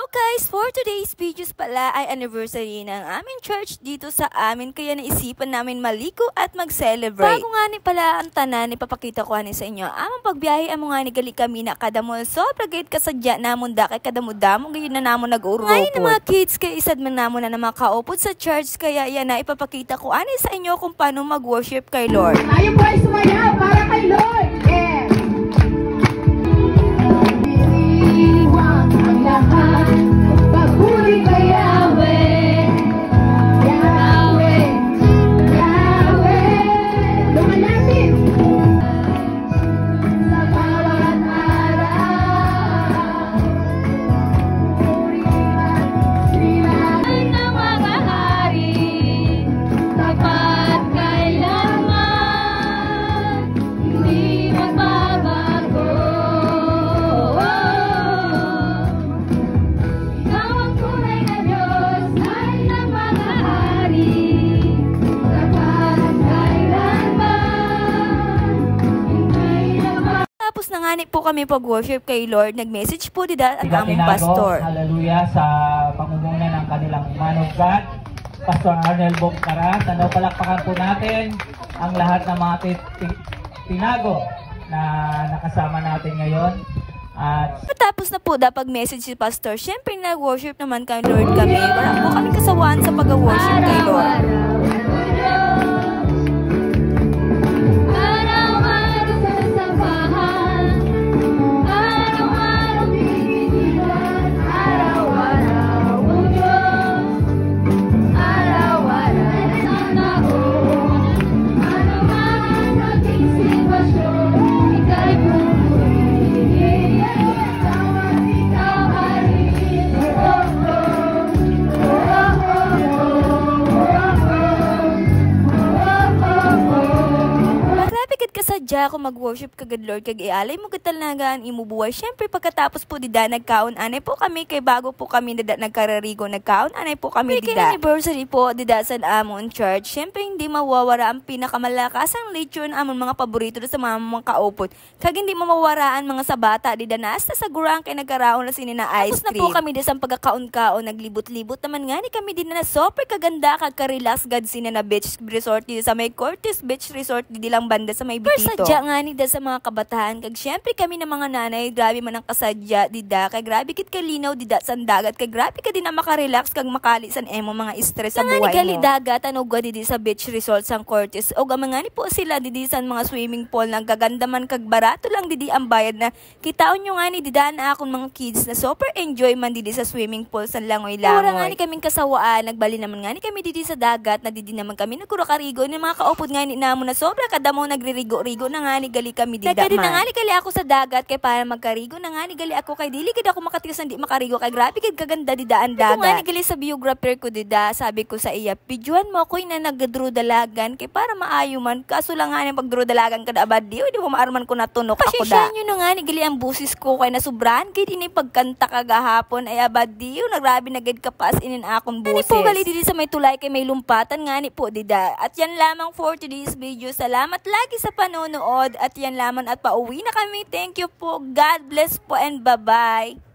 guys, for today's videos pala ay anniversary ng aming church dito sa amin, kaya naisipan namin maligo at mag-celebrate. Bago nga ni pala ang tanan, ipapakita ko ani sa inyo amang pagbiyahe amo nga ni gali kami na kadamol sobra gayud kasadya namon da kay kadamo-damo gayon na namon nag-urupod. Ngayon na mga kids kay isad man namon na makaupod sa church, kaya yan na ipapakita ko ani sa inyo kung paano mag-worship kay Lord. Tayo po ay sumayaw para kay Lord. Yeah. Ang lahat, papuri kay Yahweh, Yahweh, Yahweh. Lumalapit sa bawat araw. Purihan sila ng mga hari, tapat kailanman, hindi magbabago. Tapos nangani po kami pag-worship kay Lord, nag-message po dida ang among pastor. Hallelujah sa pamumuno ng kanilang man of God, Pastor Arnel Bongkara. Sana palakpakan po natin ang lahat ng mga tinago na nakasama natin ngayon. At tapos na po dapat message si pastor, syempre nag-worship naman kay Lord kami. Wala po kami kasawaan sa pag-worship kay Lord. Kasadya ako mag-worship kagad Lord, kag ialay mo katalagaan imubuhay. Syempre pagkatapos po dida nagkaon anay po kami, kay bago po kami dida nagkararigo nagkaon anay po kami dida. Kay anniversary po dida sa amon church, syempre hindi mawawara ang pinakamalasang lechon amon mga paborito sa mga kaupod. Kag hindi mawawara ang mga sabata dida na hasta sa gurang kay nagkaraon na sini na ice cream. Tapos na po kami sa pagkakaon-kaon naglibot-libot naman nga ni kami din na super kaganda kag ka-relax gad sina na beach resort dito sa may Cortes Beach Resort didi lang banda sa may sadya nga ni da sa mga kabataan, kag syempre kami na mga nanay, grabe man ang kasadya dida, kay grabe kit kalinaw dida sa dagat, kay grabe ka din na makarelax kag makali san emo mga stress sa buhay mo. Gali dagat anog didi sa beach resort sang Cortes, og mga ni po sila didi sa mga swimming pool, nagaganda man kag barato lang didi ang bayad na. Kitaon nyo nga ni dida na akong mga kids na super enjoy man didi sa swimming pool san langoy-langoy. Ora nga ni kaming kasawaan, nagbali naman nga ni kami didi sa dagat, na didi naman kami nagkurakarigo ni mga kaupod nga ni namo na sobra kadamo nagririgo-rigo na nga ni gali kami dida man. Kaya din na nga ni gali ako sa dagat kay para magkarigo na nga ni gali ako kay dili gid ako makatigas hindi makarigo kay grabe gid kaganda dida ang dagat. Kung nga ni gali sa biographer ko dida, sabi ko sa iya, "Pijuan mo ko na nagdro dalagan kay para maayo man, kaso lang nga ni pagdro dalagan kada abad di mo maarman ko natunok ako da." Pasensya nyo nga ni gali ang busis ko kay nasubran kay ini pagkanta kagahapon ay abad di nagrabi na gid kapas inin akong busis. Ani po gali didi sa may tulay kay may lumpatan nga ni po dida. At yan lamang for today's video. Salamat lagi sa panonood. At yan lamang at pauwi na kami. Thank you po. God bless po and bye-bye.